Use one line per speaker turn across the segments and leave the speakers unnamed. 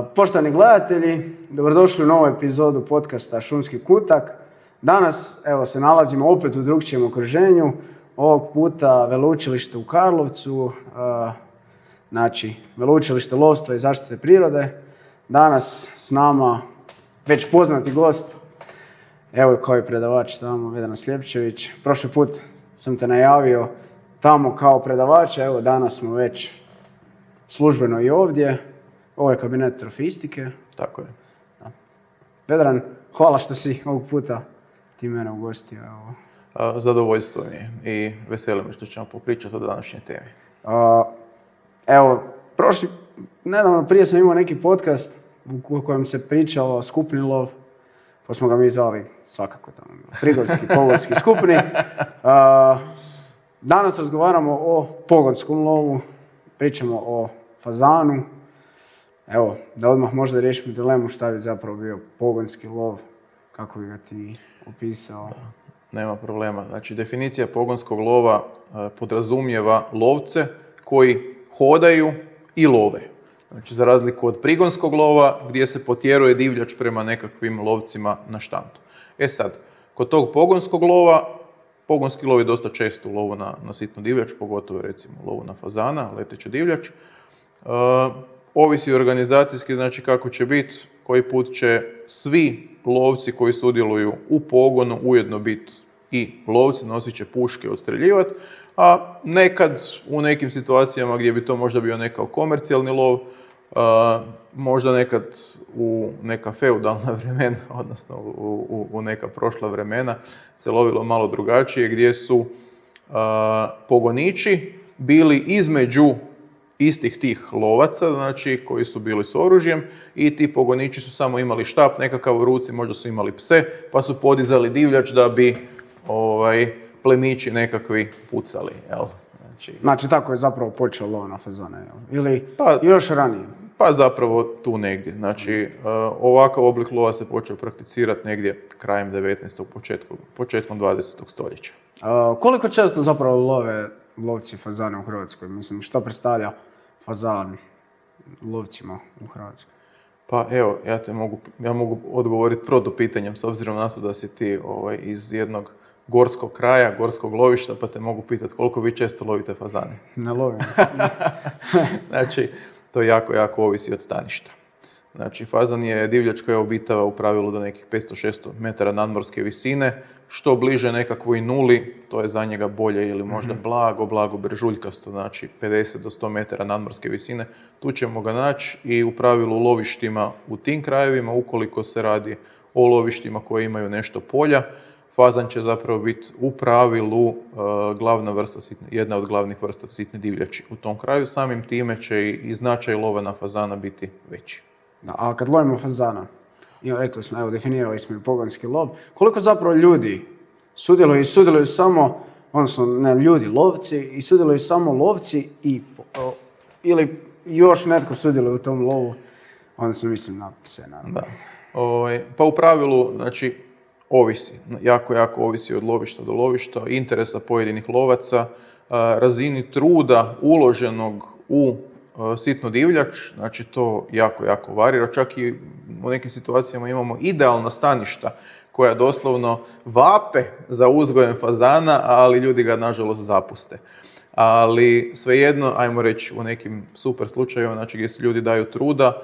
Poštovani gledatelji, dobrodošli u novu epizodu podcasta Šumski kutak. Danas se nalazimo opet u drugčijem okruženju, ovog puta veleučilište u Karlovcu, znači veleučilište lovstva i zaštite prirode. Danas s nama već poznati gost, evo kao i predavač tamo, Vedran Sljepčević. Prošli put sam te najavio tamo kao predavača, evo danas smo već službeno i ovdje. Ovo je kabinet trofistike.
Tako je.
Da. Vedran, hvala što si ovog puta ti mene ugostio.
Zadovoljstvo mi je i veseli me što ćemo popričati o današnjoj temi.
Nedavno prije sam imao neki podcast u kojem se pričalo o skupni lov, pa smo ga mi zvali svakako tamo prigorski, pogonski skupni. Danas razgovaramo o pogonskom lovu, pričamo o fazanu. Evo, da odmah možda riješimo dilemu šta bi zapravo bio pogonski lov, kako bi ga ti opisao.
Da, nema problema. Znači, definicija pogonskog lova podrazumijeva lovce koji hodaju i love. Znači, za razliku od prigonskog lova gdje se potjeruje divljač prema nekakvim lovcima na štantu. Sad, kod tog pogonskog lova, pogonski lov je dosta često u lovu na sitnu divljač, pogotovo recimo u lovu na fazana, leteću divljač. Ovisi organizacijski, znači kako će biti, koji put će svi lovci koji sudjeluju u pogonu ujedno biti i lovci, nosit će puške, odstreljivati, a nekad u nekim situacijama gdje bi to možda bio nekao komercijalni lov, možda nekad u neka feudalna vremena, odnosno u neka prošla vremena se lovilo malo drugačije, gdje su pogoniči bili između istih tih lovaca, znači koji su bili s oružjem, i ti pogoniči su samo imali štap nekakav u ruci, možda su imali pse, pa su podizali divljač da bi plemići nekakvi pucali. Jel?
Znači tako je zapravo počeo lov na fazane, jel? Ili još ranije?
Pa zapravo tu negdje. Znači, ovakav oblik lova se počeo prakticirati negdje krajem 19. početkom 20. stoljeća.
Koliko često zapravo love lovci fazane u Hrvatskoj? Mislim, što predstavlja fazan lovcima u Hrvatskoj?
Pa evo, ja mogu odgovoriti protupitanjem s obzirom na to da si ti iz jednog gorskog kraja, gorskog lovišta, pa te mogu pitati koliko vi često lovite fazane.
Ne lovim.
Znači, to jako ovisi od staništa. Znači, fazan je divljač koja obitava u pravilu do nekih 500-600 metara nadmorske visine. Što bliže nekakvoj nuli, to je za njega bolje ili možda blago brežuljkasto, znači 50 do 100 metara nadmorske visine. Tu ćemo ga naći i u pravilu u lovištima u tim krajevima, ukoliko se radi o lovištima koje imaju nešto polja, fazan će zapravo biti u pravilu jedna od glavnih vrsta sitne divljači u tom kraju. Samim time će i značaj lova na fazana biti veći.
Da, a kad lovimo fazana, rekli smo, definirali smo i pogonski lov, koliko zapravo ljudi sudjeluju samo, odnosno ne ljudi, lovci, i sudjeluju samo lovci ili još netko sudjeluje u tom lovu, odnosno mislim na pse, naravno.
Da. Pa u pravilu, znači, ovisi, jako ovisi od lovišta do lovišta, interesa pojedinih lovaca, razini truda uloženog u sitnu divljač, znači to jako varira. Čak i u nekim situacijama imamo idealna staništa koja doslovno vape za uzgojem fazana, ali ljudi ga nažalost zapuste. Ali svejedno, ajmo reći u nekim super slučajevima, znači gdje se ljudi daju truda,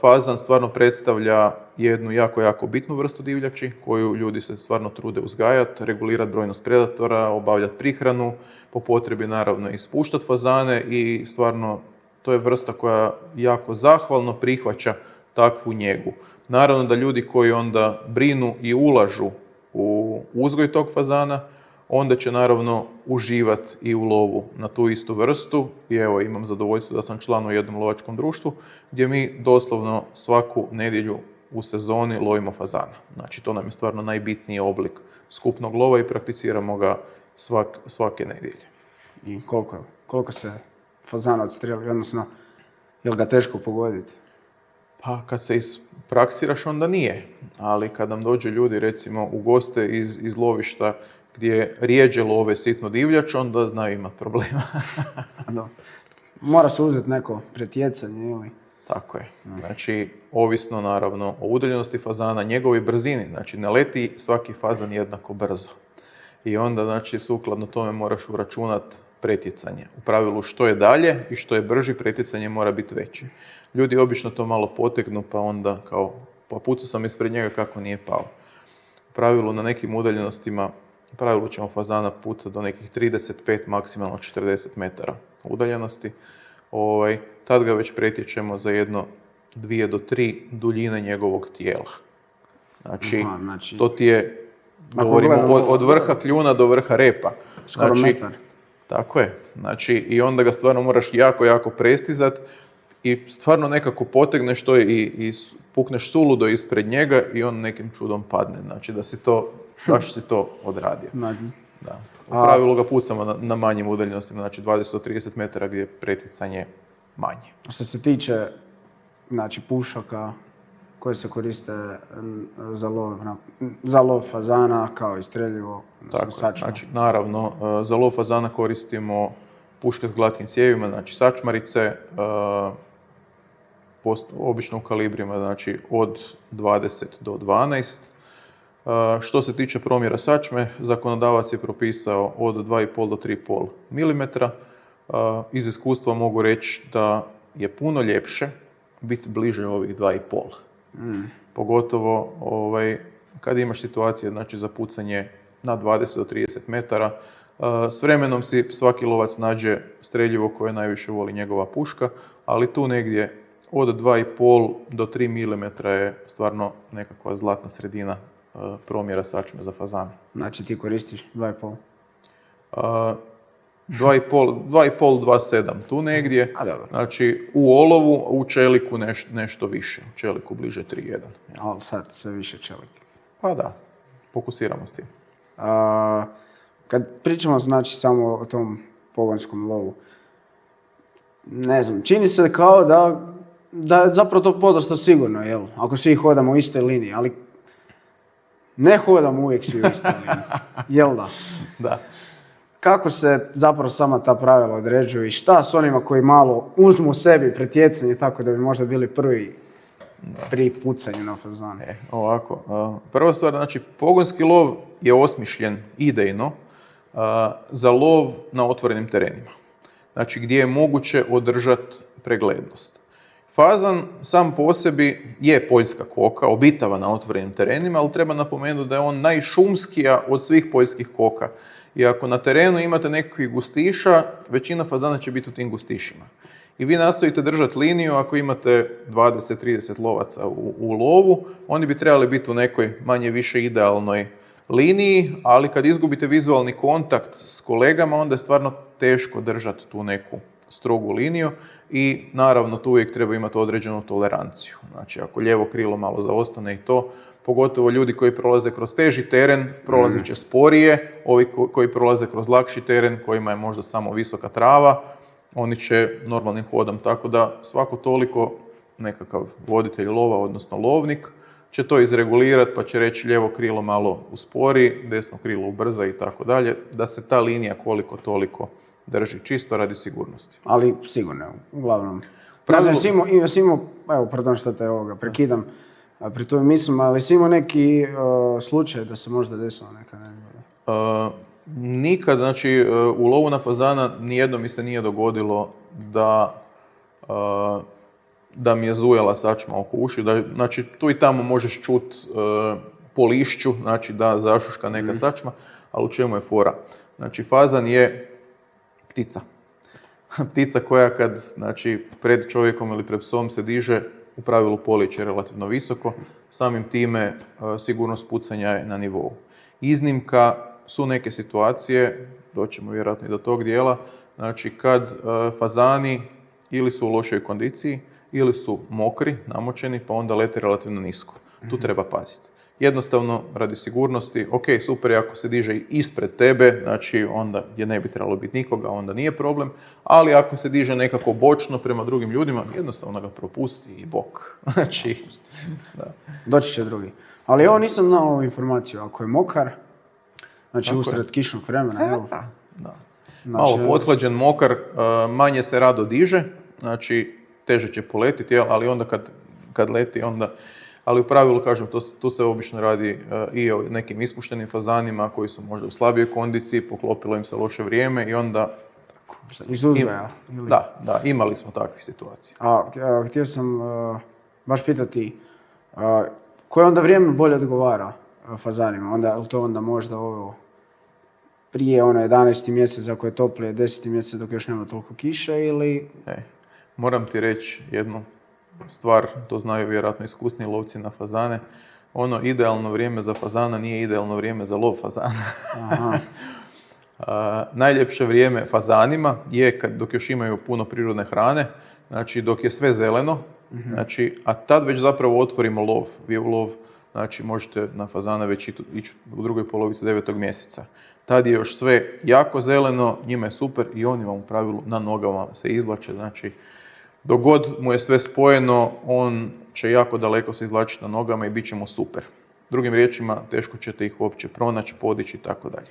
fazan stvarno predstavlja jednu jako bitnu vrstu divljači koju ljudi se stvarno trude uzgajati, regulirati brojnost predatora, obavljati prihranu, po potrebi naravno ispuštati fazane i stvarno to je vrsta koja jako zahvalno prihvaća takvu njegu. Naravno da ljudi koji onda brinu i ulažu u uzgoj tog fazana, onda će naravno uživati i u lovu na tu istu vrstu. I evo, imam zadovoljstvo da sam član u jednom lovačkom društvu gdje mi doslovno svaku nedjelju u sezoni lovimo fazana. Znači, to nam je stvarno najbitniji oblik skupnog lova i prakticiramo ga svake nedjelje.
I koliko se fazana odstreli, odnosno, je li ga teško pogoditi?
Pa kad se ispraksiraš onda nije, ali kad nam dođu ljudi recimo u goste iz lovišta gdje rijeđe love sitnu divljač, onda znaju imati problema.
Mora se uzeti neko pretjecanje ili...
Tako je. Znači, ovisno naravno o udaljenosti fazana, njegovoj brzini. Znači, ne leti svaki fazan jednako brzo. I onda, znači, sukladno tome moraš uračunati pretjecanje. U pravilu što je dalje i što je brži, pretjecanje mora biti veće. Ljudi obično to malo potegnu, pa onda kao, pa pucao sam ispred njega kako nije pao. U pravilu na nekim udaljenostima, u pravilu ćemo fazana pucati do nekih 35, maksimalno 40 metara udaljenosti. Tad ga već pretječemo za jedno 2 do 3 duljine njegovog tijela. Znači, to ti je, govorimo od vrha kljuna do vrha repa.
Skoro metar.
Tako je. Znači, i onda ga stvarno moraš jako, jako prestizat i stvarno nekako potegneš to i pukneš suludo ispred njega i on nekim čudom padne. Znači, da si to, baš si to odradio. Da. U pravilu ga pucamo na manjim udaljenostima, znači 20 do 30 metara gdje je pretjecanje manje.
Što se tiče, znači, pušaka koje se koriste za lov fazana kao i streljivo, sačma.
Znači, naravno, za lov fazana koristimo puške s glatkim cijevima, znači sačmarice, obično u kalibrima, znači od 20 do 12. Što se tiče promjera sačme, zakonodavac je propisao od 2,5 do 3,5 mm. Iz iskustva mogu reći da je puno ljepše biti bliže ovih 2,5. Pogotovo kad imaš situacije, znači, za pucanje na 20 do 30 metara. S vremenom si svaki lovac nađe streljivo koje najviše voli njegova puška, ali tu negdje od 2,5 do 3 mm je stvarno nekakva zlatna sredina promjera sačme za fazana.
Znači, ti koristiš 2,5?
2,5-2,7 tu negdje. Znači, u olovu, u čeliku nešto više. U čeliku bliže 3,1.
Ali sad sve više čelike.
Pa da, fokusiramo s tim.
Kad pričamo, znači, samo o tom pogonskom lovu, ne znam, čini se kao da je zapravo to podosta sigurno, jel? Ako svi hodamo u istoj liniji, ali ne hodamo uvijek svi u istoj liniji, jel da?
Da.
Kako se zapravo sama ta pravila određuju i šta s onima koji malo uzmu sebi pretjecanje tako da bi možda bili prvi pri pucanju na fazane?
Ovako, prva stvar, znači, pogonski lov je osmišljen idejno za lov na otvorenim terenima. Znači, gdje je moguće održati preglednost. Fazan sam po sebi je poljska koka, obitava na otvorenim terenima, ali treba napomenuti da je on najšumskija od svih poljskih koka. I ako na terenu imate nekakvih gustiša, većina fazana će biti u tim gustišima. I vi nastojite držati liniju, ako imate 20-30 lovaca u lovu, oni bi trebali biti u nekoj manje više idealnoj liniji, ali kad izgubite vizualni kontakt s kolegama, onda je stvarno teško držati tu neku strogu liniju i naravno tu uvijek treba imati određenu toleranciju. Znači, ako lijevo krilo malo zaostane i to, pogotovo ljudi koji prolaze kroz teži teren, prolazit će sporije, ovi koji prolaze kroz lakši teren, kojima je možda samo visoka trava, oni će normalnim hodom, tako da svako toliko nekakav voditelj lova, odnosno lovnik, će to izregulirati pa će reći lijevo krilo malo uspori, desno krilo ubrza i tako dalje, da se ta linija koliko toliko drži, čisto radi sigurnosti.
Ali sigurno, uglavnom. Evo, pardon što te prekidam pri toj mislim, ali si imao neki slučaj da se možda desilo neka nezgoda?
Nikad, znači, u lovu na fazana nijedno mi se nije dogodilo da mi je zujala sačma oko uši. Znači, tu i tamo možeš čut po lišću, znači da zašuška neka sačma, ali u čemu je fora? Znači, fazan je ptica. Ptica koja kad, znači, pred čovjekom ili pred psom se diže, u pravilu polijeće relativno visoko, samim time sigurnost pucanja je na nivou. Iznimka su neke situacije, doćemo vjerojatno i do tog dijela, znači kad fazani ili su u lošoj kondiciji, ili su mokri, namočeni, pa onda lete relativno nisko. Tu treba paziti. Jednostavno, radi sigurnosti, ok, super je ako se diže ispred tebe, znači onda gdje ne bi trebalo biti nikoga, onda nije problem, ali ako se diže nekako bočno prema drugim ljudima, jednostavno ga propusti i bok. Znači, da.
Doći će drugi. Ali evo nisam znao ovu informaciju, ako je mokar, znači usred kišnog vremena, jel?
Da. Malo pothlađen, mokar, manje se rado diže, znači teže će poletiti, jel? Ali onda kad leti, onda... Ali u pravilu, kažem, tu se obično radi i o nekim ispuštenim fazanima koji su možda u slabijoj kondiciji, poklopilo im se loše vrijeme i onda...
Iz uzgoja?
Da, imali smo takvih situacija.
Htio sam baš pitati, koje onda vrijeme bolje odgovara fazanima? Je li to onda možda ovo prije 11. mjesec ako je toplije, 10. mjesec dok još nema toliko kiše ili...
Moram ti reći jednu stvar, to znaju vjerojatno iskusni lovci na fazane. Idealno vrijeme za fazana nije idealno vrijeme za lov fazana.
Aha.
Najljepše vrijeme fazanima je dok još imaju puno prirodne hrane, znači dok je sve zeleno, znači, a tad već zapravo otvorimo lov. Vi u lov, znači možete na fazana već ići u drugoj polovici 9. mjeseca. Tad je još sve jako zeleno, njima je super i oni vam u pravilu na nogama se izvlače, znači dok god mu je sve spojeno, on će jako daleko se izvlačiti na nogama i bit će mu super. Drugim riječima, teško ćete ih uopće pronaći, podići i tako dalje.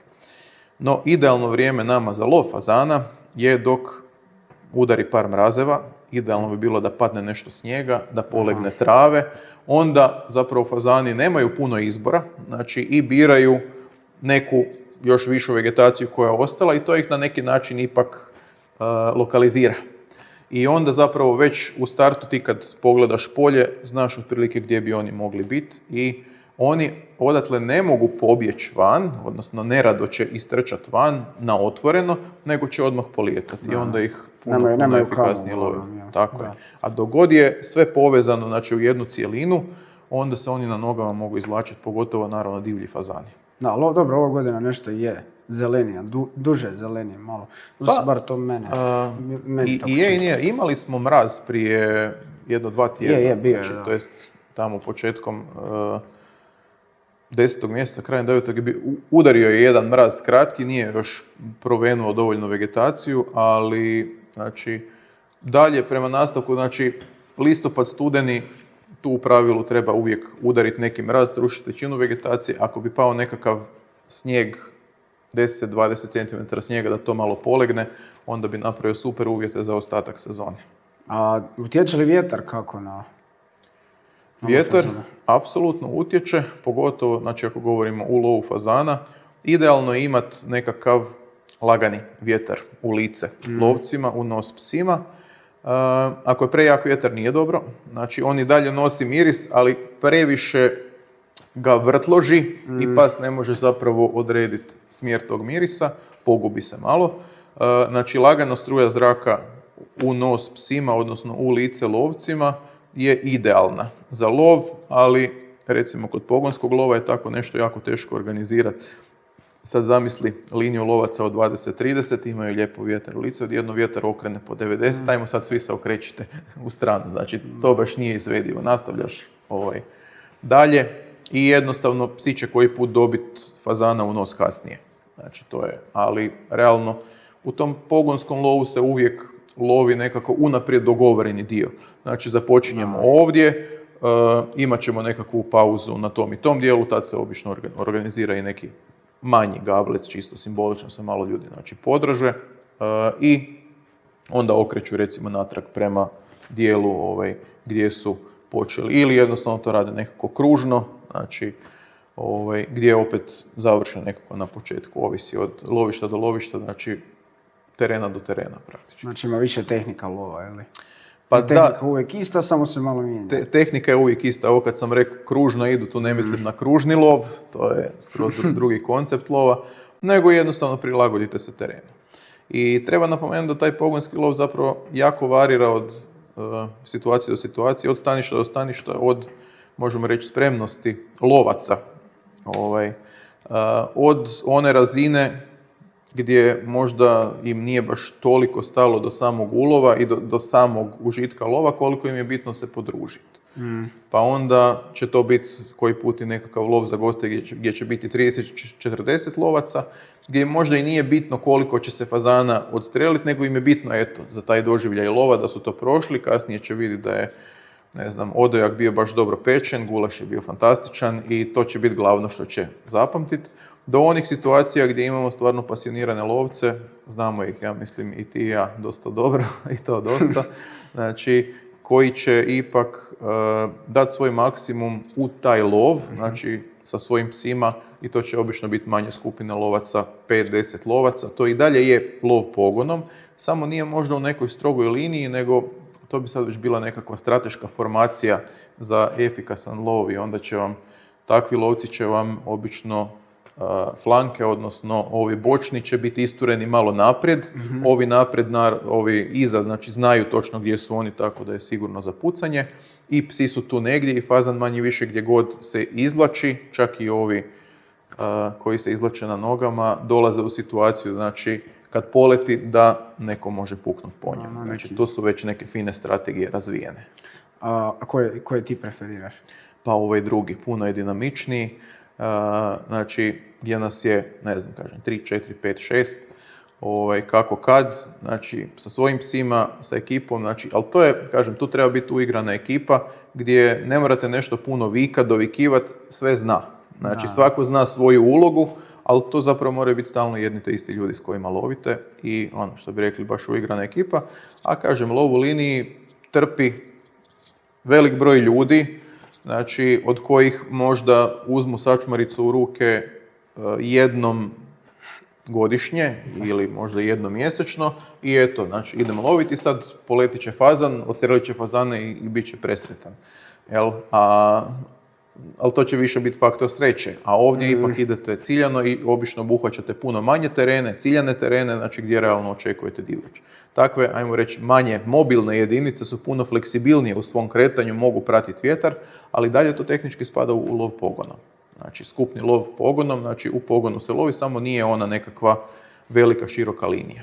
No, idealno vrijeme nama za lov fazana je dok udari par mrazeva, idealno bi bilo da padne nešto snijega, da polegne trave, onda zapravo fazani nemaju puno izbora, znači i biraju neku još višu vegetaciju koja je ostala i to ih na neki način ipak lokalizira. I onda zapravo već u startu ti kad pogledaš polje, znaš otprilike gdje bi oni mogli biti i oni odatle ne mogu pobjeći van, odnosno nerado će istrčati van na otvoreno, nego će odmah polijetati i onda ih puno efikasnije lovi. Tako je. A dok god je sve povezano, znači u jednu cijelinu, onda se oni na nogama mogu izvlačiti, pogotovo naravno divlji fazani.
Da, dobro, ova godina nešto je zelenija, duže zelenije malo. Bar to meni tako
nije. Imali smo mraz prije 1-2 tjedna.
Je, bio je,
znači, to jest tamo početkom 10. mjeseca, krajem 9. Udario je jedan mraz kratki, nije još provenuo dovoljno vegetaciju, ali znači, dalje prema nastavku, znači listopad, studeni, tu u pravilu treba uvijek udariti neki mraz, srušiti većinu vegetacije. Ako bi pao nekakav snijeg, 10-20 cm snijega da to malo polegne, onda bi napravio super uvjete za ostatak sezone.
A utječe li vjetar kako na
Vjetar apsolutno utječe, pogotovo znači ako govorimo u lovu fazana. Idealno je imati nekakav lagani vjetar u lice lovcima, u nos psima. Ako je prejak vjetar nije dobro, znači on i dalje nosi miris, ali previše ga vrtloži i pas ne može zapravo odrediti smjer tog mirisa, pogubi se malo. Znači lagana struja zraka u nos psima, odnosno u lice lovcima, je idealna za lov, ali recimo kod pogonskog lova je tako nešto jako teško organizirati. Sad zamisli liniju lovaca od 20-30, imaju lijepo vjetar u lice, odjedno vjetar okrene po 90, ajmo sad svi se okrećite u stranu. Znači to baš nije izvedivo. Nastavljaš dalje i jednostavno psi će koji put dobiti fazana u nos kasnije. Znači to je, ali realno u tom pogonskom lovu se uvijek lovi nekako unaprijed dogovoreni dio. Znači započinjemo ovdje, imat ćemo nekakvu pauzu na tom i tom dijelu, tad se obično organizira i neki manji gablec, čisto simbolično se malo ljudi znači podraže i onda okreću recimo natrag prema dijelu gdje su počeli. Ili jednostavno to rade nekako kružno, znači gdje je opet završeno nekako na početku, ovisi od lovišta do lovišta, znači terena do terena praktički.
Znači ima više tehnika lova, ili?
Pa
tehnika uvijek ista, samo se malo mijenja.
Tehnika je uvijek ista. Ovo kad sam rekao kružno idu, tu ne mislim na kružni lov, to je skroz drugi koncept lova, nego jednostavno prilagodite se terenu. I treba napomenuti da taj pogonski lov zapravo jako varira od situacije do situacije, od staništa do staništa, od, možemo reći, spremnosti lovaca. Od one razine gdje možda im nije baš toliko stalo do samog ulova i do samog užitka lova, koliko im je bitno se podružiti. Pa onda će to biti koji put i nekakav lov za goste gdje će biti 30-40 lovaca, gdje možda i nije bitno koliko će se fazana odstreliti, nego im je bitno za taj doživljaj lova da su to prošli, kasnije će vidjeti da je odojak bio baš dobro pečen, gulaš je bio fantastičan i to će biti glavno što će zapamtiti. Do onih situacija gdje imamo stvarno pasionirane lovce, znamo ih, ja mislim, i ti i ja dosta dobro, i to dosta. Znači, koji će ipak dati svoj maksimum u taj lov, znači sa svojim psima, i to će obično biti manje skupine lovaca, 5-10 lovaca. To i dalje je lov pogonom, samo nije možda u nekoj strogoj liniji, nego to bi sad već bila nekakva strateška formacija za efikasan lov i onda će vam, takvi lovci će vam obično flanke, odnosno ovi bočni će biti istureni malo naprijed, ovi naprijed, ovi iza, znači znaju točno gdje su oni, tako da je sigurno za pucanje, i psi su tu negdje i fazan manje više gdje god se izvlači, čak i ovi koji se izvlače na nogama, dolaze u situaciju, znači kad poleti da neko može puknuti po njemu. Znači to su već neke fine strategije razvijene.
A koje ti preferiraš?
Pa ovaj drugi, puno je dinamičniji. Znači, gdje nas je, ne znam, kažem, 3, 4, 5, 6, kako kad, znači, sa svojim psima, sa ekipom, znači, ali to je, kažem, tu treba biti uigrana ekipa, gdje ne morate nešto puno dovikivati, sve zna. Znači, svako zna svoju ulogu, ali to zapravo moraju biti stalno jedni te isti ljudi s kojima lovite i ono što bi rekli, baš uigrana ekipa. A kažem, lov u liniji trpi velik broj ljudi, znači od kojih možda uzmu sačmaricu u ruke jednom godišnje ili možda jednom mjesečno i eto, znači idemo loviti, sad poletit će fazan, odstrelit će fazane i bit će presretan. Jel? Ali to će više biti faktor sreće, a ovdje ipak idete ciljano i obično obuhvaćate puno manje terene, ciljane terene, znači gdje realno očekujete divljač. Takve, ajmo reći, manje mobilne jedinice su puno fleksibilnije u svom kretanju, mogu pratiti vjetar, ali dalje to tehnički spada u lov pogonom. Znači skupni lov pogonom, znači u pogonu se lovi, samo nije ona nekakva velika, široka linija.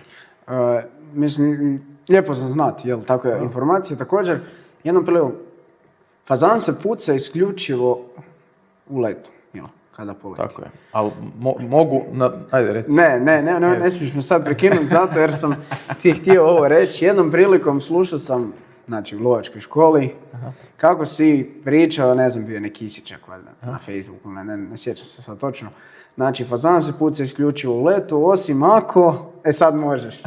Mislim, lijepo sam znati, jel, takve informacije. Također, jednom prilikom, fazan se puca isključivo u letu, jel, kada poleti.
Tako je, ali mogu, ajde reci.
Ne smiješ me sad prekinuti zato jer sam ti htio ovo reći. Jednom prilikom slušao sam, znači u lovačkoj školi, kako si pričao, ne znam, bio neki Kisićak valjda na Facebooku, ne sjećam se sad točno. Znači, fazan se puca isključivo u letu, osim ako, sad možeš.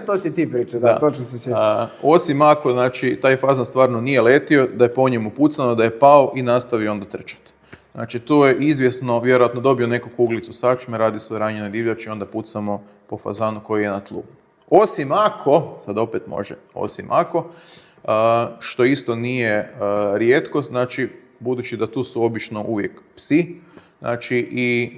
To si ti pričao, da, točno se sjećam.
Osim ako, znači, taj fazan stvarno nije letio, da je po njemu pucano, da je pao i nastavio onda trčati. Znači, to je izvjesno, vjerojatno dobio neku kuglicu sačme, radi se o ranjenoj divljači, onda pucamo po fazanu koji je na tlu. Osim ako, sad opet može, osim ako, što isto nije rijetkost, znači, budući da tu su obično uvijek psi, znači i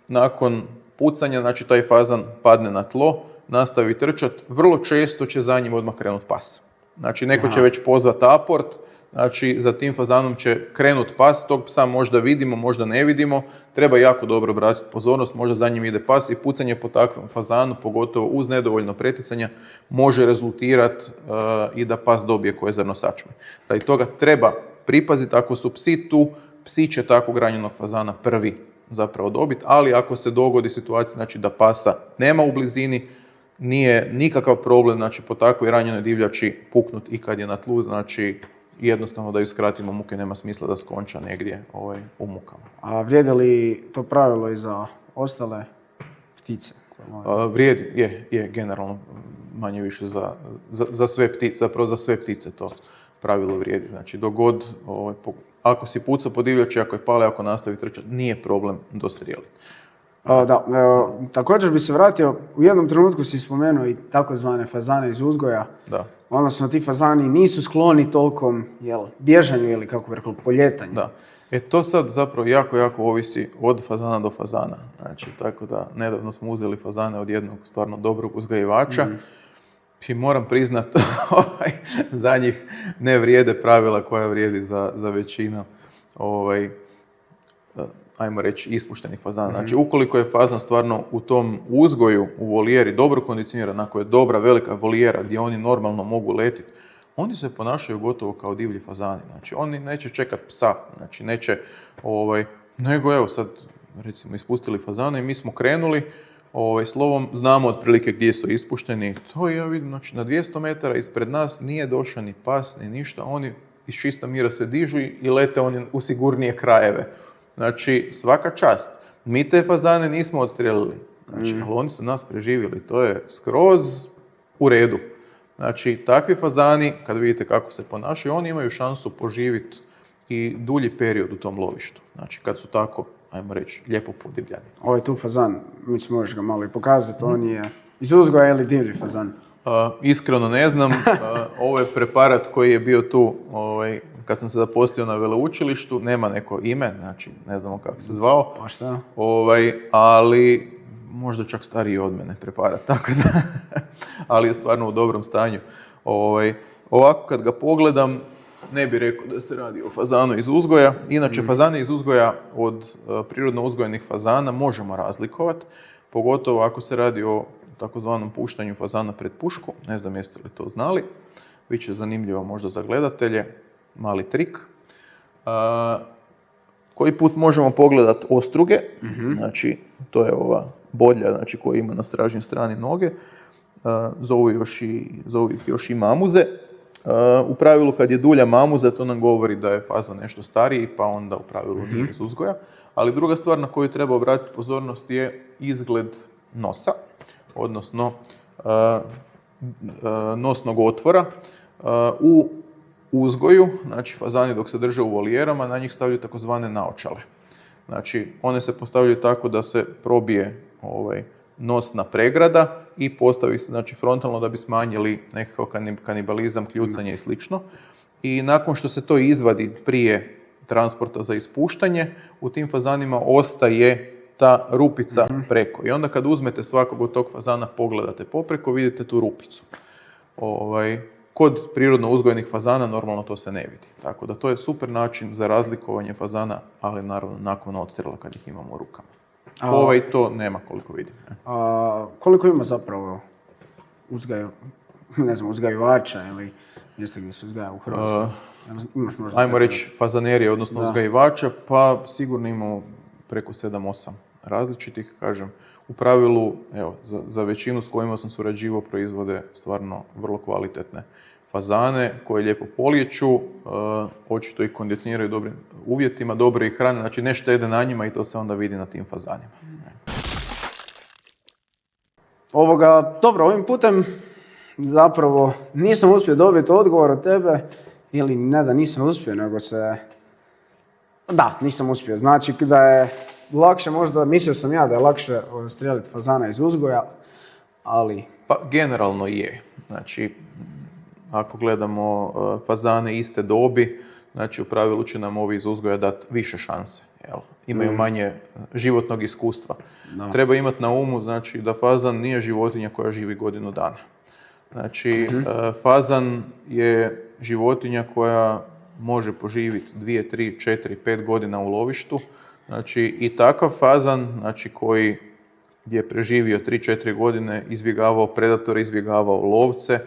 nakon pucanja, znači taj fazan padne na tlo, nastavi trčat, vrlo često će za njim odmah krenut pas. Znači neko će već pozvat aport, znači za tim fazanom će krenut pas, tog psa možda vidimo, možda ne vidimo, treba jako dobro obratiti pozornost, možda za njim ide pas i pucanje po takvom fazanu, pogotovo uz nedovoljno preticanja, može rezultirati i da pas dobije koje zrno sačme. Radi toga treba pripaziti, ako su psi tu, psi će takvog ranjenog fazana prvi zapravo dobiti, ali ako se dogodi situacija, znači da pasa nema u blizini, nije nikakav problem, znači po takvoj ranjenoj divljači puknut i kad je na tlu, znači jednostavno da ju skratimo muke, nema smisla da skonča negdje u mukama.
A vrijedi li to pravilo i za ostale ptice?
Vrijedi, je generalno manje više za sve ptice, zapravo za sve ptice to pravilo vrijedi. Znači dogod, ako si pucao po divljači, ako je pale, ako nastavi trčati, nije problem dostrijeliti.
Također bi se vratio, u jednom trenutku si spomenuo i takozvane fazane iz uzgoja.
Da.
Odnosno ti fazani nisu skloni tolikom bježanju ili kako bi rekao, poljetanju.
Da. To sad zapravo jako ovisi od fazana do fazana. Znači, tako da nedavno smo uzeli fazane od jednog stvarno dobrog uzgajivača i moram priznat, za njih ne vrijede pravila koja vrijedi za većinu ajmo reći, ispuštenih fazana. Znači, ukoliko je fazan stvarno u tom uzgoju, u volijeri, dobro kondicioniran, ako je dobra, velika volijera gdje oni normalno mogu letiti, oni se ponašaju gotovo kao divlji fazani. Znači, oni neće čekati psa, znači, neće, nego evo sad, recimo, ispustili fazane i mi smo krenuli, slovom, znamo otprilike gdje su ispušteni. To ja vidim, znači, na 200 metara ispred nas nije došao ni pas, ni ništa, oni iz čista mira se dižu i lete oni u sigurnije krajeve. Znači, svaka čast. Mi te fazane nismo odstrijelili. Znači, ali oni su nas preživjeli. To je skroz u redu. Znači, takvi fazani, kad vidite kako se ponašaju, oni imaju šansu poživjeti i dulji period u tom lovištu. Znači, kad su tako, ajmo reći, lijepo podivljani.
Ovo je tu fazan, mislim možeš ga malo i pokazati, on je iz uzgoja ili divlji fazan?
Iskreno ne znam, ovo je preparat koji je bio tu kad sam se zaposlio na veleučilištu, nema neko ime, znači ne znamo kako se zvao.
Pa šta?
Ali možda čak stariji od mene preparat, tako da, ali je stvarno u dobrom stanju. Ovako kad ga pogledam, ne bih rekao da se radi o fazanu iz uzgoja. Inače, fazane iz uzgoja od prirodno uzgojenih fazana možemo razlikovati, pogotovo ako se radi o takozvanom puštanju fazana pred pušku. Ne znam jeste li to znali. Biće zanimljivo možda za gledatelje. Mali trik. Koji put možemo pogledati ostruge. Znači, to je ova bodlja, znači, koja ima na stražnjoj strani noge. Zovu ih još i mamuze. U pravilu kad je dulja mamuza, to nam govori da je fazan nešto stariji, pa onda u pravilu nije iz uzgoja. Ali druga stvar na koju treba obratiti pozornost je izgled nosa, odnosno nosnog otvora. U uzgoju, znači fazani dok se drže u volijerama, na njih stavljaju takozvane naočale. Znači, one se postavljaju tako da se probije nosna pregrada i postavi se, znači, frontalno da bi smanjili nekakav kanibalizam, kljucanje i slično. I nakon što se to izvadi prije transporta za ispuštanje, u tim fazanima ostaje ta rupica preko. I onda kad uzmete svakog od tog fazana, pogledate popreko, vidite tu rupicu. Kod prirodno uzgojenih fazana normalno to se ne vidi. Tako da to je super način za razlikovanje fazana, ali naravno nakon odstrela kad ih imamo u rukama. To nema koliko vidim.
Koliko ima zapravo uzgajivača ili mjesta gdje se uzgaja u Hrvatskoj?
Ajmo reći fazanerije, odnosno uzgajivača, pa sigurno imamo preko 7-8 različitih, kažem. U pravilu, evo, za većinu s kojima sam surađivao proizvode stvarno vrlo kvalitetne fazane koje lijepo poliječu, očito ih kondicioniraju dobrim uvjetima, dobre ih hrane, znači ne štede na njima i to se onda vidi na tim fazanima.
Dobro, ovim putem zapravo nisam uspio dobiti odgovor od tebe, ili ne da nisam uspio, nego se... Da, nisam uspio. Znači da je lakše možda, mislio sam ja da je lakše strijeliti fazana iz uzgoja, ali...
Pa generalno je. Znači, ako gledamo fazane iste dobi, znači u pravilu će nam ovi iz uzgoja dati više šanse. Jel? Imaju manje životnog iskustva. No. Treba imati na umu, znači, da fazan nije životinja koja živi godinu dana. Znači, fazan je životinja koja može poživjeti 2, 3, 4, 5 godina u lovištu. Znači, i takav fazan, znači, koji je preživio 3-4 godine, izbjegavao predatore, izbjegavao lovce,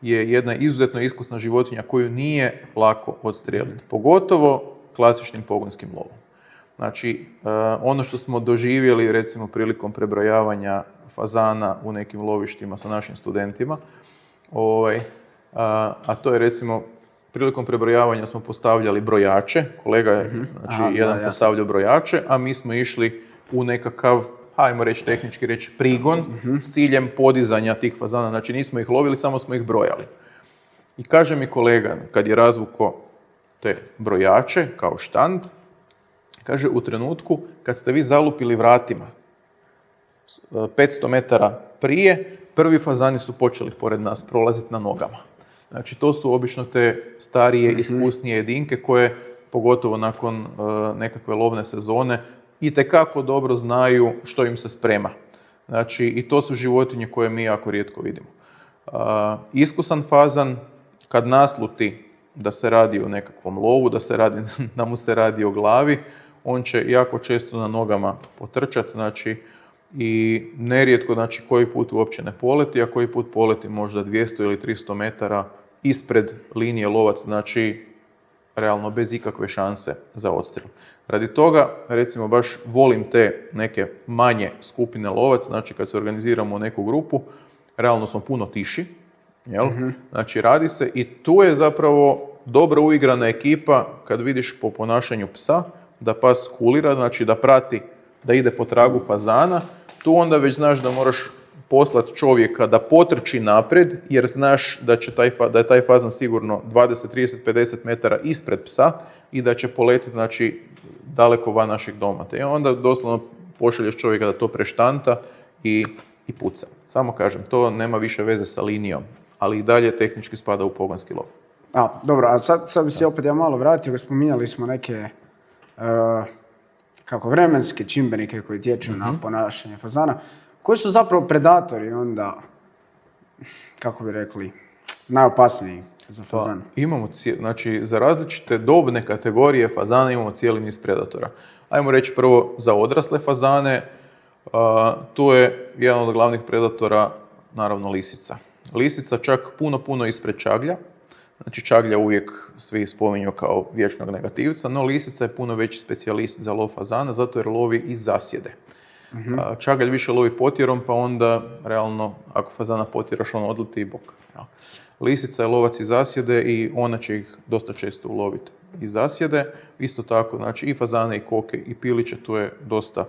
je jedna izuzetno iskusna životinja koju nije lako odstrijeliti. Pogotovo klasičnim pogonskim lovom. Znači, ono što smo doživjeli, recimo, prilikom prebrojavanja fazana u nekim lovištima sa našim studentima, a to je, recimo, prilikom prebrojavanja smo postavljali brojače, kolega je postavljao brojače, a mi smo išli u nekakav, hajmo reći tehnički reći, prigon s ciljem podizanja tih fazana. Znači nismo ih lovili, samo smo ih brojali. I kaže mi kolega, kad je razvuko te brojače kao štand, kaže, u trenutku kad ste vi zalupili vratima 500 metara prije, prvi fazani su počeli pored nas prolaziti na nogama. Znači, to su obično te starije, iskusnije jedinke koje, pogotovo nakon nekakve lovne sezone, itekako dobro znaju što im se sprema. Znači, i to su životinje koje mi jako rijetko vidimo. Iskusan fazan, kad nasluti da se radi o nekakvom lovu, da mu se radi o glavi, on će jako često na nogama potrčati, znači, i nerijetko, znači, koji put uopće ne poleti, a koji put poleti možda 200 ili 300 metara ispred linije lovac, znači, realno bez ikakve šanse za odstrel. Radi toga, recimo, baš volim te neke manje skupine lovac, znači kad se organiziramo u neku grupu, realno smo puno tiši, jel? Znači, radi se i tu je zapravo dobro uigrana ekipa kad vidiš po ponašanju psa da pas kulira, znači da prati, da ide po tragu fazana, tu onda već znaš da moraš poslati čovjeka da potrči naprijed, jer znaš da je taj fazan sigurno 20, 30, 50 metara ispred psa i da će poletiti, znači, daleko van našeg doma. I onda doslovno pošalješ čovjeka da to preštanta i puca. Samo kažem, to nema više veze sa linijom, ali i dalje tehnički spada u pogonski lov.
Dobro, a sad bi se opet ja malo vratio, spominjali smo neke vremenske čimbenike koji tječu na ponašanje fazana. Koji su zapravo predatori onda, kako bi rekli, najopasniji za fazan?
Imamo, znači, za različite dobne kategorije fazana imamo cijeli niz predatora. Ajmo reći prvo za odrasle fazane, tu je jedan od glavnih predatora, naravno, lisica. Lisica čak puno ispred čaglja. Znači, čaglja uvijek svi spominju kao vječnog negativca, no lisica je puno veći specijalist za lov fazana, zato jer lovi iz zasjede. Čagalj više lovi potjerom, pa onda, realno, ako fazana potjeraš, on odleti i bok. Lisica je lovac iz zasjede i ona će ih dosta često uloviti iz zasjede. Isto tako, znači, i fazane, i koke, i piliće, tu je dosta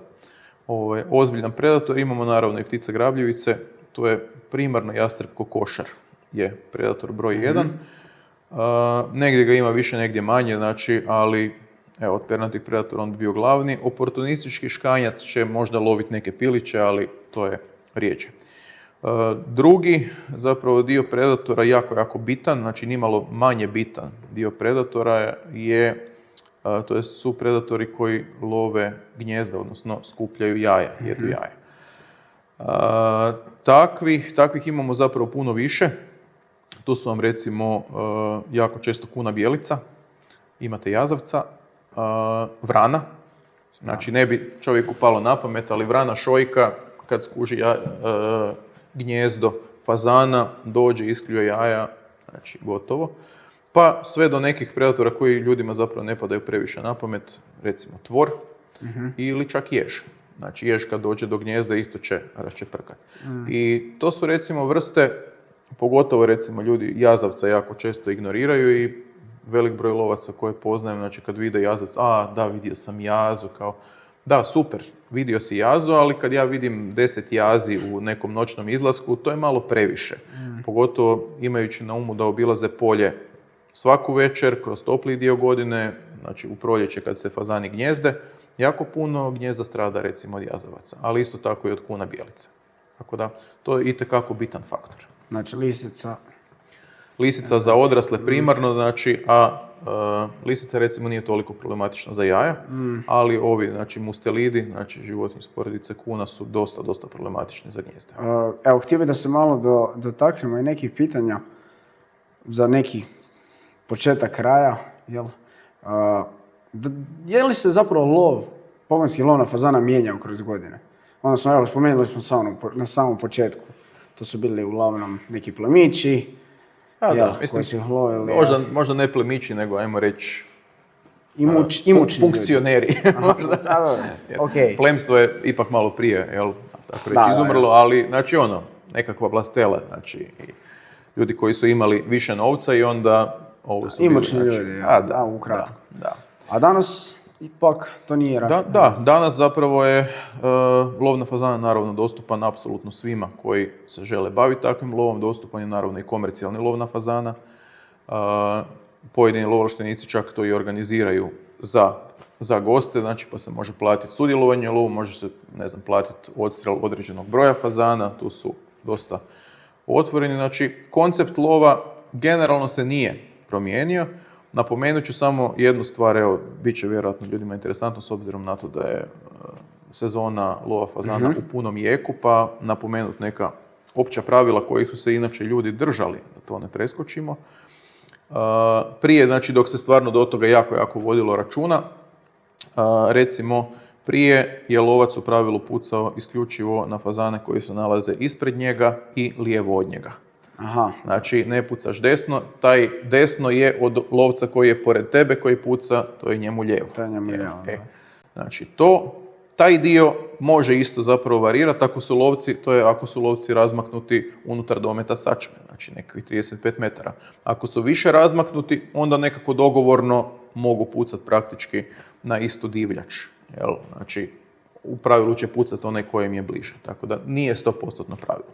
ozbiljan predator. Imamo, naravno, i ptice grabljivice, tu je primarno jastreb kokošar, je predator broj 1. Negdje ga ima više, negdje manje, znači, ali evo, od pernatih predatora on bi bio glavni. Oportunistički škanjac će možda loviti neke piliće, ali to je rijeđe. Drugi, zapravo, dio predatora jako bitan, znači nimalo manje bitan dio predatora su predatori koji love gnijezda, odnosno skupljaju jaja, jedu jaja. Takvih imamo zapravo puno više. Tu su vam, recimo, jako često kuna bijelica, imate jazavca, vrana, znači ne bi čovjeku palo na pamet, ali vrana šojka kad skuži gnijezdo fazana, dođe, iskljuje jaja, znači gotovo. Pa sve do nekih predatora koji ljudima zapravo ne padaju previše na pamet, recimo tvor ili čak jež. Znači jež kad dođe do gnijezda isto će raščeprkati. I to su, recimo, vrste, pogotovo, recimo, ljudi jazavca jako često ignoriraju i velik broj lovaca koje poznajem, znači kad vide jazavca, da, vidio sam jazu, kao, da, super, vidio si jazu, ali kad ja vidim 10 jazi u nekom noćnom izlasku, to je malo previše. Pogotovo imajući na umu da obilaze polje svaku večer, kroz topli dio godine, znači u proljeće kad se fazani gnjezde, jako puno gnjezda strada, recimo, od jazavaca, ali isto tako i od kuna bijelice. Tako da, to je itekako bitan faktor.
Znači, lisica
Za odrasle primarno, znači, lisica, recimo, nije toliko problematična za jaja, ali ovi, znači, mustelidi, znači životinjske porodice kuna su dosta problematični za gnijezde.
Evo, htio bih da se malo dotaknemo i nekih pitanja za neki početak kraja, jel? Je li se zapravo pogonski lov na fazana mijenjao kroz godine? Odnosno, evo, spomenuli smo na samom početku. To su bili uglavnom neki plemići, koji su lovili.
Možda ne plemići, nego, ajmo reći,
imućni
funkcioneri.
Okay.
Plemstvo je ipak malo prije, tako reći, izumrlo, ali, znači, nekakva vlastela, znači, ljudi koji su imali više novca i onda ovo su
imućni
bili,
ljudi, ukratko.
Da.
A danas ipak to nije
danas zapravo je lov na fazana naravno dostupan apsolutno svima koji se žele baviti takvim lovom, dostupan je naravno i komercijalni lov na fazana. Pojedini lovovlaštenici čak to i organiziraju za goste, znači pa se može platiti sudjelovanje u lovu, može se, platiti odstrel određenog broja fazana, tu su dosta otvoreni. Znači, koncept lova generalno se nije promijenio. Napomenut ću samo jednu stvar, evo, bit će vjerojatno ljudima interesantno s obzirom na to da je sezona lova fazana u punom jeku, pa napomenut neka opća pravila kojih su se inače ljudi držali, da to ne preskočimo. Prije, znači, dok se stvarno do toga jako vodilo računa, recimo, prije je lovac u pravilu pucao isključivo na fazane koji se nalaze ispred njega i lijevo od njega.
Aha.
Znači, ne pucaš desno, taj desno je od lovca koji je pored tebe, koji puca, to je njemu lijevo.
To je njemu lijevo.
Znači, taj dio može isto zapravo varirati ako su lovci razmaknuti unutar dometa sačme, znači nekakvih 35 metara. Ako su više razmaknuti, onda nekako dogovorno mogu pucati praktički na istu divljač. Jel? Znači, u pravilu će pucati onaj kojem je bliže. Tako da nije 100% pravilo.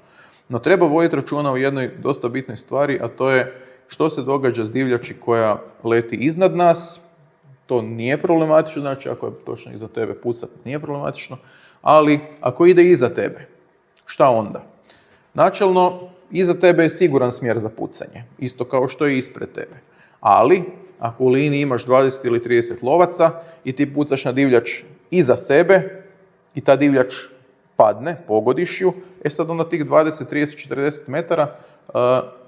No treba voditi računa o jednoj dosta bitnoj stvari, a to je što se događa s divljači koja leti iznad nas. To nije problematično, znači ako je točno iza tebe pucat, nije problematično, ali ako ide iza tebe, šta onda? Načelno, iza tebe je siguran smjer za pucanje, isto kao što je ispred tebe. Ali, ako u liniji imaš 20 ili 30 lovaca i ti pucaš na divljač iza sebe i ta divljač padne, pogodiš ju, sad onda tih 20, 30, 40 metara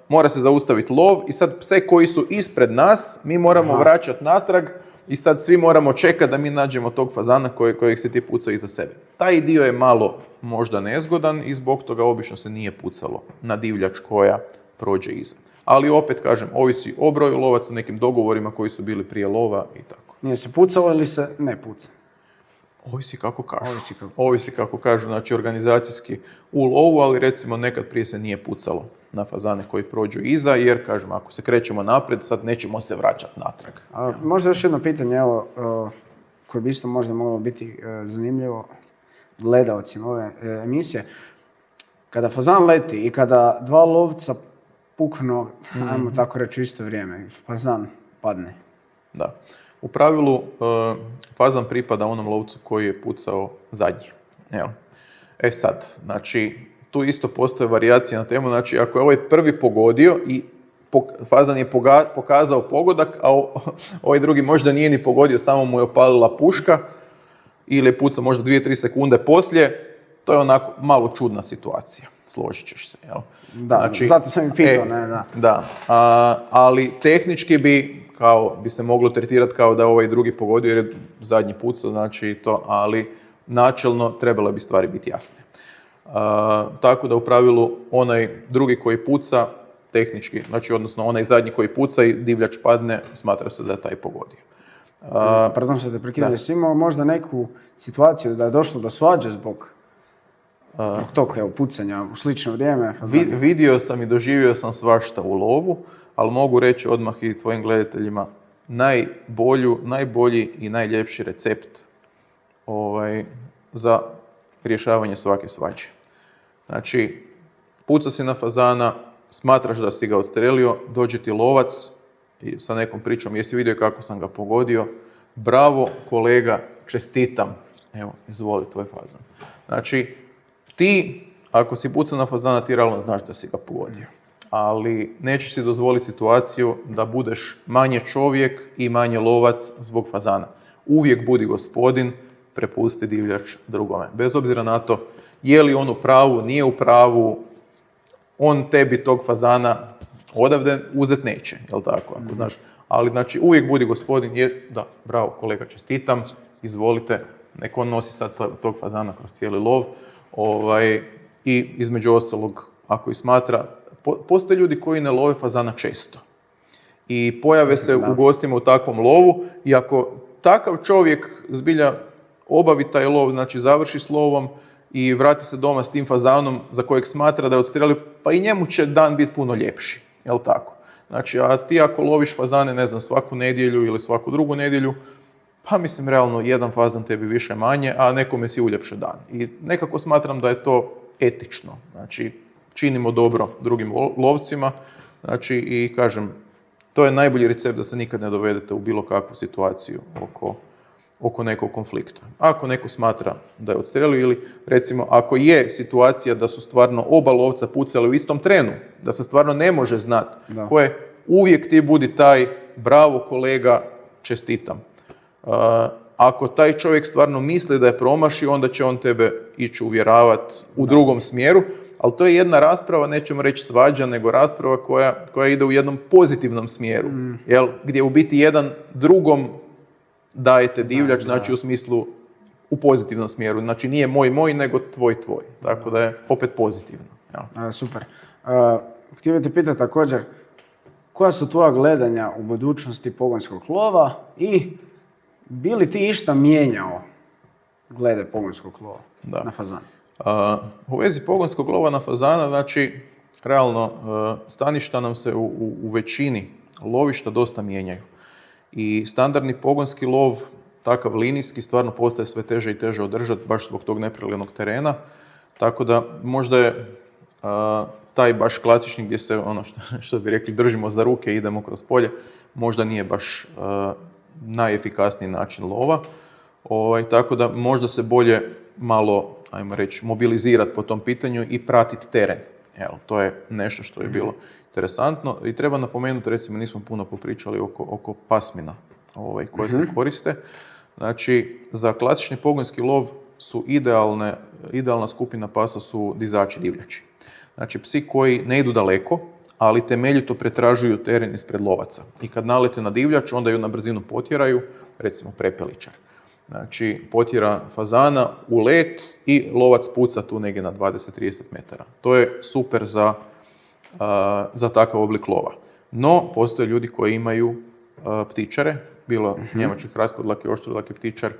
mora se zaustaviti lov i sad pse koji su ispred nas mi moramo vraćati natrag i sad svi moramo čekati da mi nađemo tog fazana kojeg se ti pucao iza sebe. Taj dio je malo možda nezgodan i zbog toga obično se nije pucalo na divljač koja prođe iza. Ali opet kažem, ovisi o broju lovaca, nekim dogovorima koji su bili prije lova i tako.
Nije se pucalo ili se ne puca?
Ovisi kako kažu. Ovisi kako kažu, znači organizacijski u lovu, ali recimo nekad prije se nije pucalo na fazane koji prođu iza, jer kažem, ako se krećemo naprijed, sad nećemo se vraćati natrag.
Možda još jedno pitanje, evo, koje bi isto možda moglo biti zanimljivo gledaocima ove emisije. Kada fazan leti i kada dva lovca puknu, ajmo tako reći u isto vrijeme, fazan padne.
Da. U pravilu, fazan pripada onom lovcu koji je pucao zadnji. Evo. Sad, znači, tu isto postoje varijacije na temu, znači, ako je ovaj prvi pogodio i fazan je pokazao pogodak, a ovaj drugi možda nije ni pogodio, samo mu je opalila puška, ili je pucao možda 2-3 sekunde poslije, to je onako malo čudna situacija, složit ćeš se, jel?
Da, znači, zato sam i pitao, ne, da.
Da, ali tehnički bi se moglo tretirati kao da je ovaj drugi pogodio jer je zadnji pucao, znači to, ali načelno trebale bi stvari biti jasne. Tako da u pravilu onaj drugi koji puca, tehnički, znači odnosno onaj zadnji koji puca i divljač padne, smatra se da je taj pogodio.
Pardon što te prekidam, jesi imao možda neku situaciju da je došlo do svađe zbog tog pucanja u slično vrijeme?
Vidio sam i doživio sam svašta u lovu, ali mogu reći odmah i tvojim gledateljima najbolji i najljepši recept za rješavanje svake svađe. Znači, pucao si na fazana, smatraš da si ga odstrelio, dođe ti lovac i sa nekom pričom, jesi vidio kako sam ga pogodio, bravo kolega, čestitam, evo, izvoli tvoj fazan. Znači, ti, ako si pucao na fazana, ti realno znaš da si ga pogodio. Ali nećeš si dozvoliti situaciju da budeš manje čovjek i manje lovac zbog fazana. Uvijek budi gospodin, prepusti divljač drugome. Bez obzira na to je li on u pravu, nije u pravu, on tebi tog fazana odavde uzet neće, jel tako, ako znaš. Ali znači uvijek budi gospodin, da, bravo kolega, čestitam, izvolite, nek on nosi sad tog fazana kroz cijeli lov. I između ostalog, ako i smatra, postoje ljudi koji ne love fazana često. I pojave se u gostima u takvom lovu i ako takav čovjek zbilja obavi taj lov, znači završi s lovom i vrati se doma s tim fazanom za kojeg smatra da je odstrelio, pa i njemu će dan biti puno ljepši, jel tako? Znači, a ti ako loviš fazane, ne znam, svaku nedjelju ili svaku drugu nedjelju, pa mislim, realno, jedan fazan tebi više manje, a nekome si uljepše dan. I nekako smatram da je to etično. Znači, činimo dobro drugim lovcima, znači, i kažem, to je najbolji recept da se nikad ne dovedete u bilo kakvu situaciju oko nekog konflikta. Ako neko smatra da je odstrelio ili, recimo, ako je situacija da su stvarno oba lovca pucali u istom trenu, da se stvarno ne može znati ko je, uvijek ti budi taj bravo kolega, čestitam. Ako taj čovjek stvarno misli da je promašio, onda će on tebe ići uvjeravati u drugom smjeru, ali to je jedna rasprava, nećemo reći svađa, nego rasprava koja ide u jednom pozitivnom smjeru, jel? Gdje u biti jedan drugom dajete divljač, znači u smislu u pozitivnom smjeru. Znači nije moj, nego tvoj. Tako da je opet pozitivno. Ja.
Super. Htio bih te pitati također, koja su tvoja gledanja u budućnosti pogonskog lova i bi li ti išta mijenjao glede pogonskog lova na fazan?
U vezi pogonskog lova na fazana, znači, realno, staništa nam se u većini lovišta dosta mijenjaju. I standardni pogonski lov takav linijski stvarno postaje sve teže i teže održati, baš zbog tog nepreglednog terena. Tako da možda je taj baš klasični gdje se, ono što bi rekli, držimo za ruke i idemo kroz polje, možda nije baš najefikasniji način lova. Tako da možda se bolje malo, ajmo reći, mobilizirati po tom pitanju i pratiti teren. Evo, to je nešto što je bilo interesantno. I treba napomenuti, recimo, nismo puno popričali oko pasmina koje se koriste. Znači, za klasični pogonski lov su idealna skupina pasa su dizači divljači. Znači, psi koji ne idu daleko, ali temeljito pretražuju teren ispred lovaca. I kad nalete na divljač, onda ju na brzinu potjeraju, recimo prepeličar. Znači, potjera fazana u let i lovac puca tu negdje na 20-30 metara. To je super za takav oblik lova. No, postoje ljudi koji imaju ptičare, bilo njemački kratkodlaki, oštrodlaki ptičar,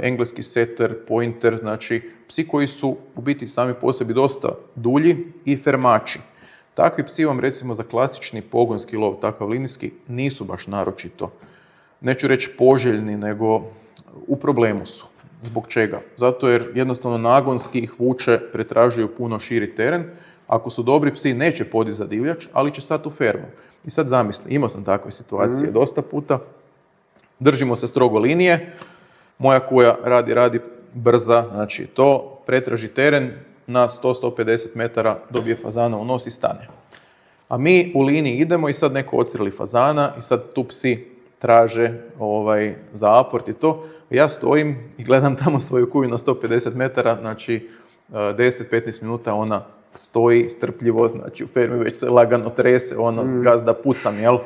engleski setter, pointer, znači psi koji su u biti sami po sebi dosta dulji i fermači. Takvi psi vam, recimo, za klasični pogonski lov, takav linijski, nisu baš naročito, neću reći poželjni, nego u problemu su. Zbog čega? Zato jer jednostavno nagonski ih vuče, pretražuju puno širi teren. Ako su dobri psi, neće podizati divljač, ali će stati u fermu. I sad zamisli, imao sam takve situacije dosta puta. Držimo se strogo linije, moja kuja radi brza, znači to pretraži teren na 100-150 metara, dobije fazana u nos i stane. A mi u liniji idemo i sad neko odstreli fazana i sad tu psi traže za aport i to. Ja stojim i gledam tamo svoju kuju na 150 metara, znači 10-15 minuta ona stoji strpljivo, znači u fermi već se lagano trese, gazda pucam, jel?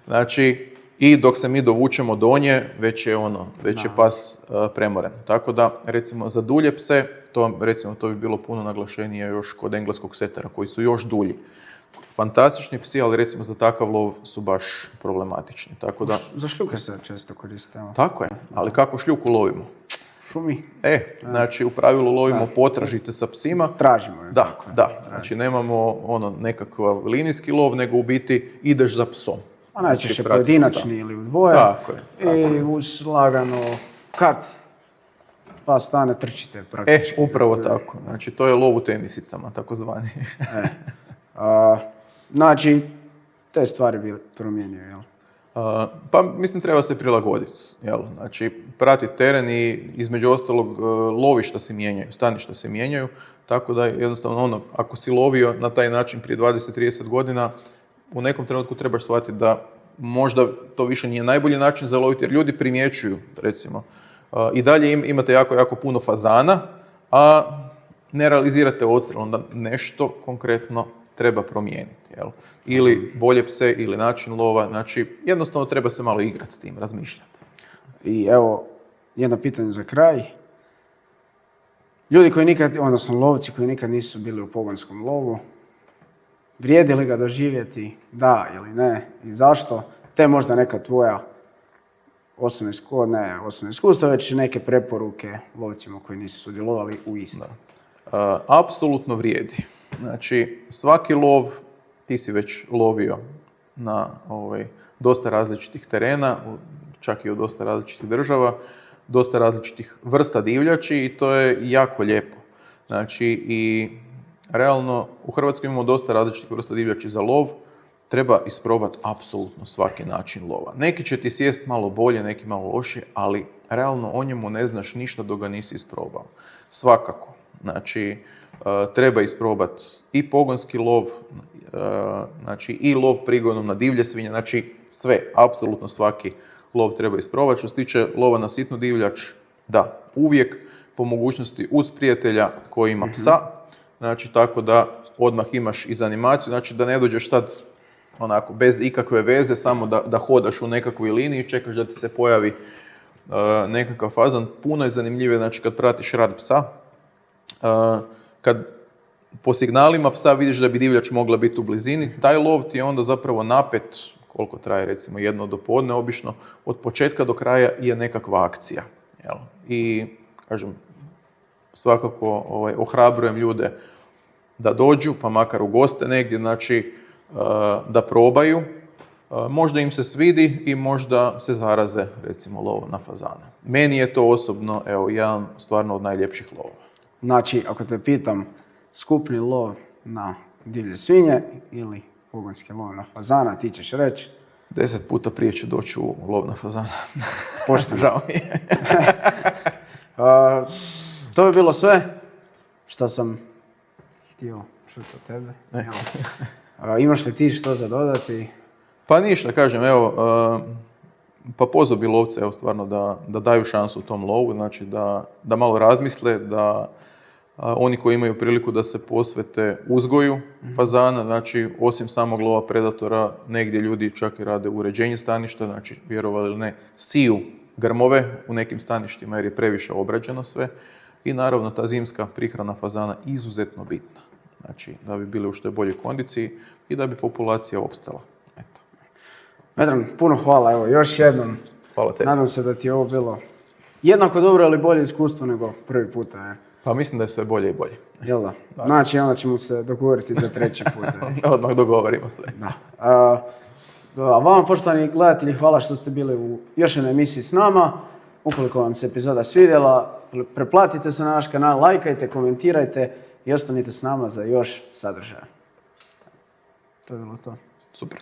Znači, i dok se mi dovučemo do nje, već je pas premoren. Tako da, recimo, za dulje pse, to bi bilo puno naglašenije još kod engleskog setera, koji su još dulji. Fantastični psi, ali recimo za takav lov su baš problematični. Tako da,
za šljuke se često koriste.
Tako je, ali kako šljuku lovimo?
Šumi.
Znači u pravilu lovimo potražite sa psima.
Tražimo je.
Da. Znači nemamo nekakav linijski lov, nego u biti ideš za psom.
A najčešće pojedinačni ili u dvoje.
Tako je.
I uz lagano kad pa stane trčite praktički.
Upravo tako. Znači to je lov u tenisicama, takozvani.
Znači, te stvari bi promijenio, jel?
Pa mislim treba se prilagoditi, jel? Znači pratiti teren i između ostalog lovišta se mijenjaju, staništa se mijenjaju, tako da jednostavno ako si lovio na taj način prije 20-30 godina, u nekom trenutku trebaš shvatiti da možda to više nije najbolji način za loviti, jer ljudi primjećuju, recimo, i dalje imate jako, jako puno fazana, a ne realizirate odstrel, onda nešto konkretno treba promijeniti, jel? Ili bolje pse, ili način lova, znači jednostavno treba se malo igrati s tim, razmišljati.
I evo, jedno pitanje za kraj. Ljudi koji nikad, odnosno lovci koji nikad nisu bili u pogonskom lovu, vrijedi li ga doživjeti, da ili ne, i zašto? Te možda neka tvoja osobna iskustva, već neke preporuke lovcima koji nisu sudjelovali u istom.
Apsolutno vrijedi. Znači, svaki lov, ti si već lovio na dosta različitih terena, čak i u dosta različitih država, dosta različitih vrsta divljači i to je jako lijepo. Znači, i realno u Hrvatskoj imamo dosta različitih vrsta divljači za lov, treba isprobati apsolutno svaki način lova. Neki će ti sjest malo bolje, neki malo lošije, ali realno o njemu ne znaš ništa dok ga nisi isprobao. Svakako. Znači, treba isprobati i pogonski lov, znači i lov prigodom na divlje svinje, znači sve, apsolutno svaki lov treba isprobati. Što se tiče lova na sitnu divljač, da, uvijek po mogućnosti uz prijatelja koji ima psa, znači tako da odmah imaš iz animaciju, znači da ne dođeš sad onako bez ikakve veze, samo da hodaš u nekakvoj liniji, čekaš da ti se pojavi nekakav fazan. Puno je zanimljivije, znači kad pratiš rad psa, kad po signalima psa vidiš da bi divljač mogla biti u blizini, taj lov ti je onda zapravo napet, koliko traje recimo jedno do podne, obično od početka do kraja je nekakva akcija. Jel? I kažem, svakako ohrabrujem ljude da dođu, pa makar u goste negdje, znači da probaju, Možda im se svidi i možda se zaraze, recimo, lovom na fazana. Meni je to osobno, evo, jedan stvarno od najljepših lovova.
Znači, ako te pitam, skupni lov na divlje svinje ili pogonski lov na fazana, ti ćeš reći?
10 puta prije ću doći u lov na fazana.
Pošteno.
Žao mi je.
To bi bilo sve što sam htio čuti od tebe. Imaš li ti što za dodati?
Pa ništa, kažem, evo, pa pozvao bi lovce, evo, stvarno da daju šansu tom lovu, znači da malo razmisle, da oni koji imaju priliku da se posvete uzgoju fazana, znači osim samog lova predatora, negdje ljudi čak i rade uređenje staništa, znači vjerovali ili ne, siju grmove u nekim staništima jer je previše obrađeno sve i naravno ta zimska prihrana fazana izuzetno bitna, znači da bi bili u što je boljoj kondiciji i da bi populacija opstala. Eto.
Vedran, puno hvala, evo, još jednom.
Hvala tebi.
Nadam se da ti je ovo bilo jednako dobro ili bolje iskustvo nego prvi puta.
Pa mislim da je sve bolje i bolje.
Jel da? Znači, onda ćemo se dogovoriti za treći put.
Odmah dogovorimo sve.
Da. A vama, poštovani gledatelji, hvala što ste bili u još jednoj emisiji s nama. Ukoliko vam se epizoda svidjela, preplatite se na naš kanal, lajkajte, komentirajte i ostanite s nama za još sadržaja. To je bilo to.
Super.